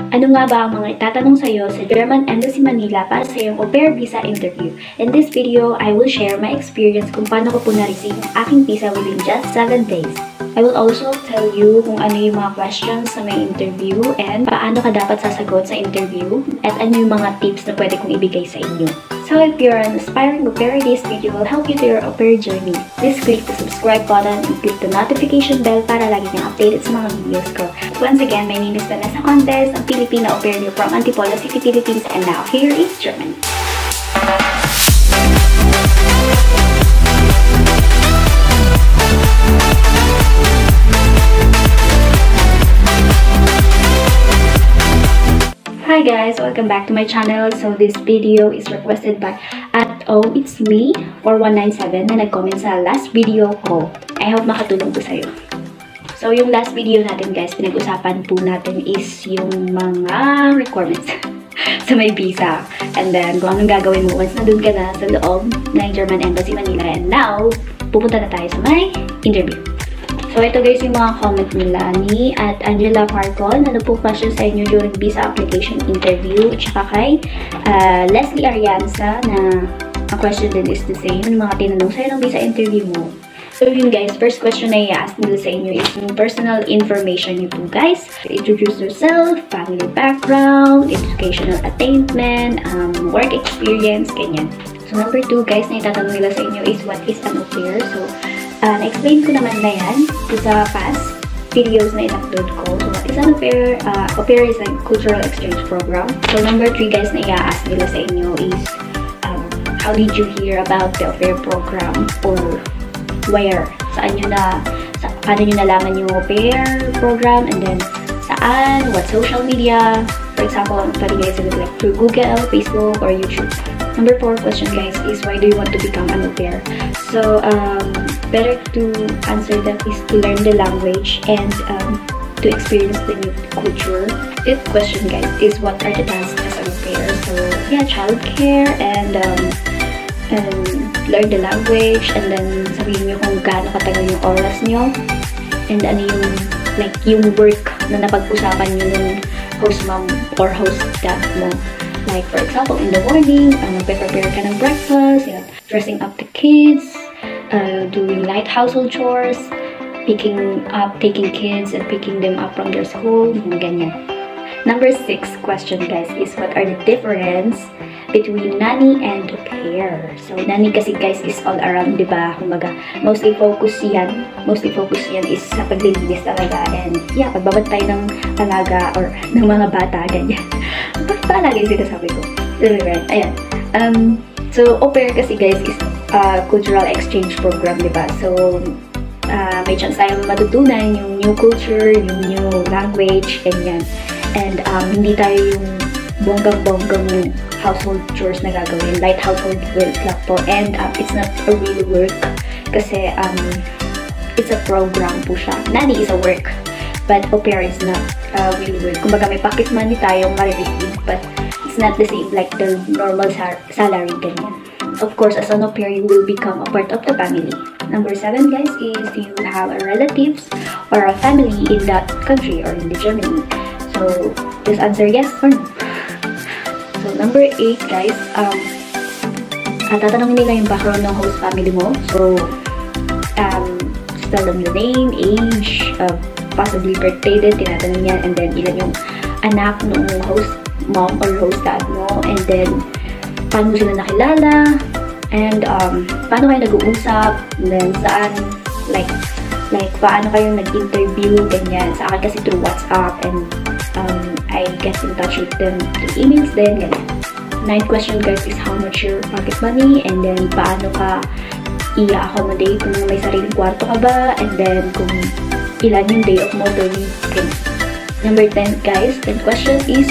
Ano nga ba ang mga itatanong sa'yo sa German Embassy Manila para sa iyong Aupair Visa interview? In this video, I will share my experience kung paano ko po na-receive ang aking visa within just 7 days. I will also tell you kung ano yung mga questions sa may interview and paano ka dapat sasagot sa interview at ano yung mga tips na pwede kong ibigay sa inyo. So if you're an aspiring au pair, this video will help you to your au pair journey. Please click the subscribe button and click the notification bell para lagi kang updated sa mga videos ko. Once again, my name is Vanessa Contes, ang Filipina au pair niyo from Antipolo City, Philippines, and now here is Germany. Hi guys! Welcome back to my channel. So this video is requested by It's Me 4197 na nag-comment sa last video ko. I hope makatulong to sa'yo. So yung last video natin guys, pinag-usapan po natin is yung mga requirements sa may visa. And then kung anong gagawin mo once nandun ka na sa loob ng German Embassy Manila. And now, pupunta na tayo sa my interview. So, ito guys yung mga comment nila ni Angela Farcon. Ano po question sa inyo during visa application interview? At saka kay Leslie Arianza na ang question din is the same. Yung mga tinanong sa'yo ng visa interview mo. So, yun guys, first question na i-ask nila sa inyo is yung personal information nyo po guys. Introduce yourself, family background, educational attainment, work experience, ganyan. So, number 2 guys na itatanong nila sa inyo is what is an au pair? So, na-explain ko naman na yan sa past videos na in-upload ko. So, what is an au pair? Au pair is a cultural exchange program. So, number 3 guys na i-ask nila sa inyo is how did you hear about the au pair program or where? Paano nyo nalaman yung au pair program and then saan? What social media? For example, pwede guys like through Google, Facebook, or YouTube. Number 4 question guys is why do you want to become an au pair? So, better to answer that is to learn the language and to experience the new culture. Fifth question guys is what are the tasks as an au pair? So, yeah, childcare and learn the language and then sabihin nyo kung gaano katagal yung oras nyo and ano yung like yung work na napag-usapan nyo ng host mom or host dad mo. Like, for example, in the morning, prepare ka ng breakfast, dressing up the kids, doing light household chores, taking kids and picking them up from their school, ganyan. Number 6 question, guys, is what are the difference between nanny and au pair? So, nanny kasi, guys, is all around, diba? Kumbaga, mostly focus yan is sa paglilinis talaga. And, yeah, pagbabantay ng alaga or ng mga bata, ganyan. Paalaga yung sinasabi ko. Ayan. So, au pair kasi, guys, is a cultural exchange program, diba? So, may chance tayong matutunan yung new culture, yung new language, ganyan. And, hindi tayo yung bonggang-bonggang household chores na gagawin. Light household work lang po. And it's not a real work kasi it's a program po siya. Nanny is a work, but au pair is not real work. Kumbaga may pocket money tayong ma-receive, but it's not the same like the normal salary, ganyan. Of course, as an au pair, you will become a part of the family. Number 7, guys, is do you have a relatives or a family in that country or in the Germany? So, just answer yes or no. So, number 8, guys, tatanungin nila yung background ng host family mo. So, tell them your name, age, possibly birthday din, tinatanong yan, and then ilan yung anak ng host mom or host dad mo, and then paano sila nakilala, and paano kayo nag-uusap, and then saan, like paano kayo nag-interview, ganyan. Sa akin kasi through WhatsApp, and I get in touch with them through emails din, ganyan. 9th question guys is how much your pocket money, and then paano ka i-accommodate kung may sariling kwarto ka ba, and then kung ilan yung day off mo per week, ganyan. Number 10 guys, 10th question is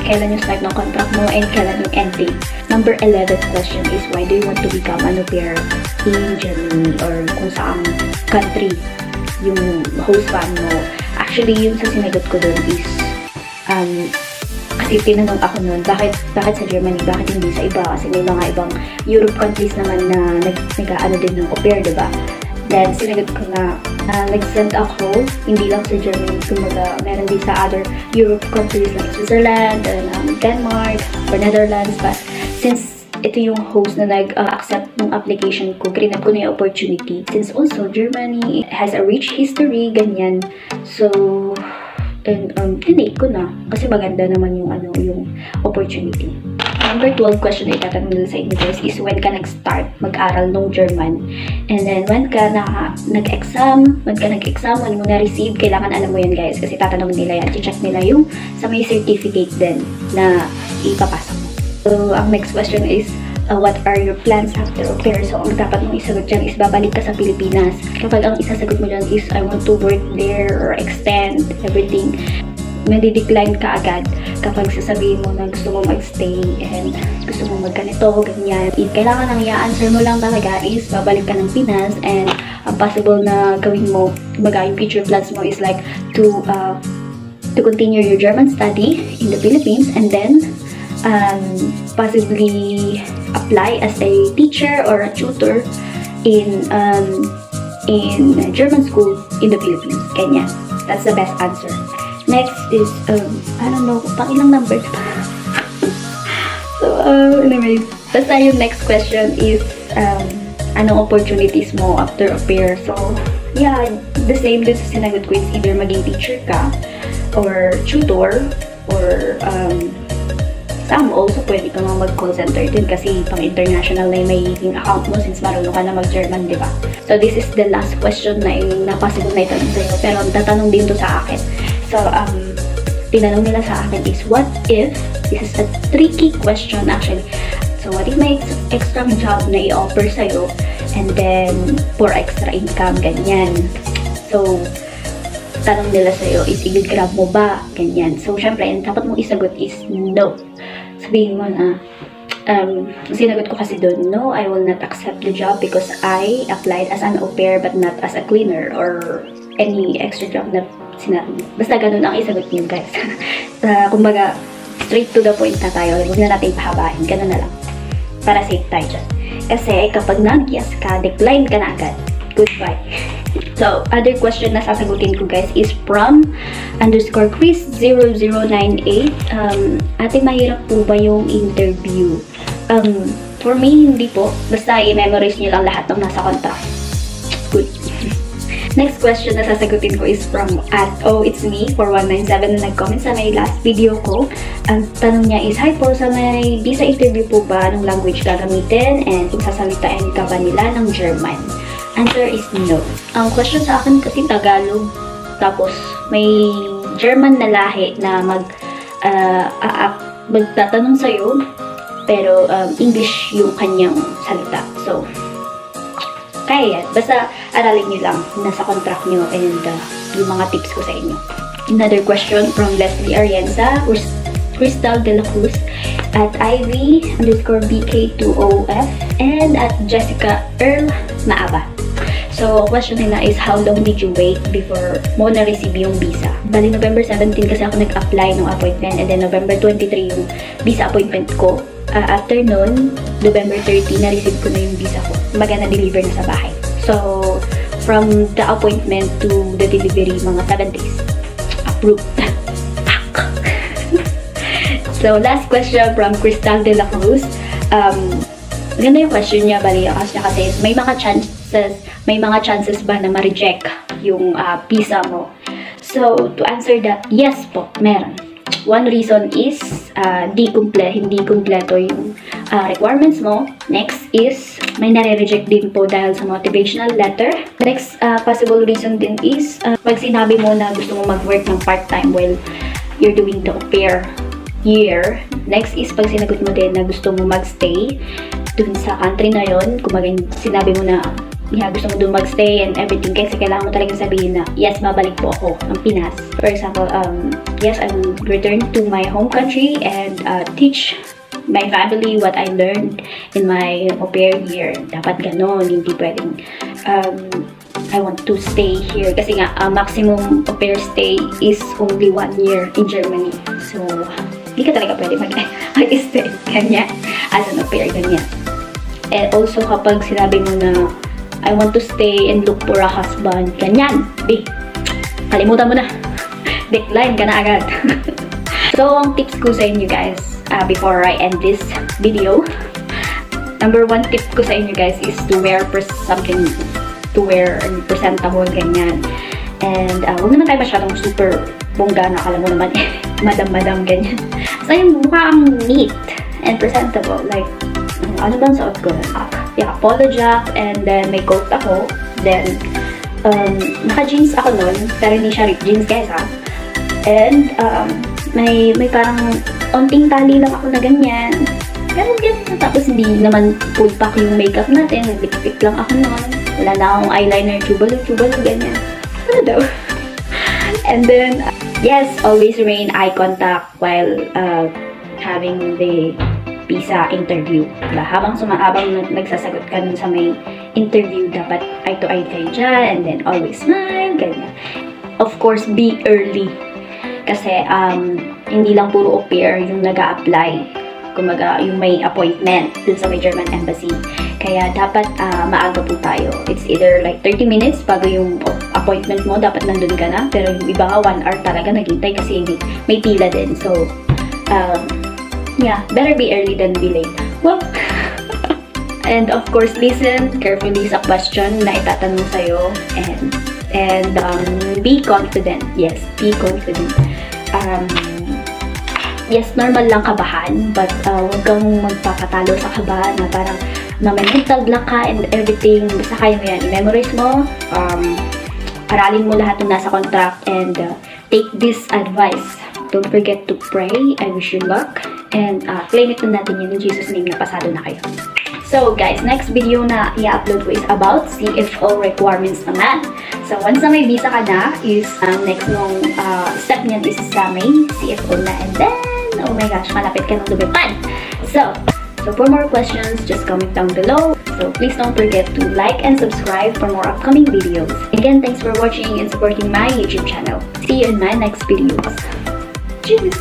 kailan yung start ng contract mo and kailan yung end date. Number 11th question is why do you want to become an au pair in Germany or kung saang country yung host fam mo. Actually, yung sa sinagot ko doon is kasi tinanong ako noon, bakit sa Germany, bakit hindi sa iba? Kasi may mga ibang Europe countries naman na nag-ano din ng au pair, diba? Then, sinagot ko na nag-send ako, hindi lang sa Germany, kumbaga meron din sa other Europe countries like Switzerland, and Denmark, or Netherlands. But since ito yung host na nag-accept ng application ko, grinab ko na yung opportunity. Since also, Germany has a rich history, ganyan. So, tinake ko na. Kasi maganda naman yung, yung opportunity. Number 12 question na itatanong nila sa inyo guys is when ka nag-start mag-aral ng German. And then, when ka nag-exam, when mo na-receive, kailangan alam mo yan guys. Kasi tatanong nila yan. I-check nila yung sa may certificate din na ipapasok mo. So, ang next question is, what are your plans after au pair? So, ang dapat mong isagot dyan is babalik ka sa Pilipinas. Kapag ang isasagot mo dyan is, I want to work there or extend everything, madi-decline ka agad kapag sasabihin mo na gusto mo mag-stay and gusto mo magganito, ganyan. Kailangan ang i-answer mo lang talaga is babalik ka ng Pinas, and ang possible na gawin mo, yung future plans mo is like to continue your German study in the Philippines, and then possibly apply as a teacher or a tutor in German school in the Philippines. Ganyan. That's the best answer. Next is, I don't know, pang ilang number na ba? So, anyways, basta yung next question is, anong opportunities mo after au pair? So, yeah, the same din sa sinagot ko is either maging teacher ka, or tutor, or, some also pwede ka mag-call center din kasi pang international na yung magiging account mo since marunong ka na mag-German, di ba? So, this is the last question na possible na itanong sa'yo. Pero tatanong din to sa akin. So, tinanong nila sa akin is, what if, this is a tricky question actually. So, what if may extra job na i-offer sa'yo and then for extra income, ganyan. So, tanong nila sa'yo is, i-grab mo ba? Ganyan. So, syempre, yung dapat mong isagot is no. Sabihin mo na, sinagot ko kasi doon, no, I will not accept the job because I applied as an au pair but not as a cleaner or any extra job na sinabi. Basta ganun ang isagot niyo guys. Kumbaga, straight to the point na tayo. Huwag na natin pahabahin. Ganun na lang. Para safe tayo dyan. Kasi kapag nag-yes ka, decline ka na agad. Goodbye. So, other question na sasagutin ko guys is from _Chris0098. Ate, mahirap po ba yung interview? For me, hindi po. Basta i-memorize nyo lang lahat ng nasa contract. Good. Next question na sasagutin ko is from @ohitsme4197 na nag-comment sa may last video ko. Ang tanong niya is, hi po, sa may visa interview po ba, anong language gagamitin and kung sasalitain ka ba nila ng German? Answer is no. Ang question sa akin kasi Tagalog, tapos may German na lahi na magtatanong sa'yo, pero English yung kanyang salita. So, kaya yan. Basta aralin nyo lang. Nasa contract nyo and yung mga tips ko sa inyo. Another question from Leslie Arienza, Crystal De La Cruz, at Ivy_BK2OF, and at Jessica Earl Maaba. So, question nila is, how long did you wait before mo na-receive yung visa? Bali, November 17 kasi ako nag-apply ng appointment, and then November 23 yung visa appointment ko. After nun, November 30, na-receive ko na yung visa ko. Na-deliver na sa bahay. So, from the appointment to the delivery, mga 7 days. Approved. So, last question from Crystal De La Cruz. Ganda yung question niya, bali, kasi may mga chances ba na ma-reject yung visa mo? So, to answer that, yes po, meron. One reason is, hindi kumpleto yung requirements mo. Next is, may nare-reject din po dahil sa motivational letter. Next possible reason din is, pag sinabi mo na gusto mo mag-work ng part-time while you're doing the au pair year. Next is, pag sinagot mo din na gusto mo mag-stay dun sa country na yon, kumbaga sinabi mo na gusto mo dun mag-stay and everything, kasi kailangan mo talagang sabihin na, yes, babalik po ako ng Pinas. For example, yes, I will return to my home country and teach my family what I learned in my au pair year. Dapat ganon, hindi pwedeng I want to stay here. Kasi nga, maximum au pair stay is only 1 year in Germany. So, hindi ka talaga pwede mag-stay ganyan as an au pair, ganyan. And also, kapag sinabi mo na I want to stay and look for a husband. Ganyan. Di, kalimutan mo na. Decline ka na agad. So, ang tips ko sa inyo guys, before I end this video, number 1 tip ko sa inyo guys is to wear something, to wear presentable, ganyan. And huwag naman tayo masyadong super bongga na, alam mo naman, madam-madam, ganyan. So, yung mukha ang neat and presentable. Like, ano bang suot ko? Yeah, polo jack, and then may coat ako. Then, naka-jeans ako nun, pero hindi siya ripped jeans guys ha. And, may parang onting tali lang ako na ganyan. Ganyan. Tapos hindi naman full pack yung makeup natin. Nag-lipstick lang ako noon. Wala na akong eyeliner, chubalo, ganyan. Ano daw? And then, yes, always remain eye contact while having the visa interview. Diba? Habang nagsasagot ka nun sa may interview, dapat eye-to-eye kayo dyan. And then, always smile, ganyan. Of course, be early. Kasi, hindi lang puro au pair yung nag-a-apply. Kumaga, yung may appointment dun sa may German Embassy. Kaya, dapat maaga po tayo. It's either like 30 minutes bago yung appointment mo, dapat nandun ka na. Pero yung iba nga, 1 hour talaga naghintay kasi may pila din. So, yeah, better be early than be late. Well, and of course, listen carefully sa question na itatanong sa'yo. And be confident. Yes, be confident. Yes, normal lang kabahan, but huwag kang magpapatalo sa kaba na parang na may mental block ka and everything. Basta kaya mo yan. I-memorize mo, aralin mo lahat ng nasa contract, and take this advice. Don't forget to pray. I wish you luck. And claim it na natin yun in Jesus' name na pasado na kayo. So guys, next video na i-upload ko is about CFO requirements naman. So once na may visa ka na, is next nung step niyan is sa may CFO na. And then, oh my gosh, malapit ka nang lumipad. So for more questions, just comment down below. So please don't forget to like and subscribe for more upcoming videos. Again, thanks for watching and supporting my YouTube channel. See you in my next videos. Cheers!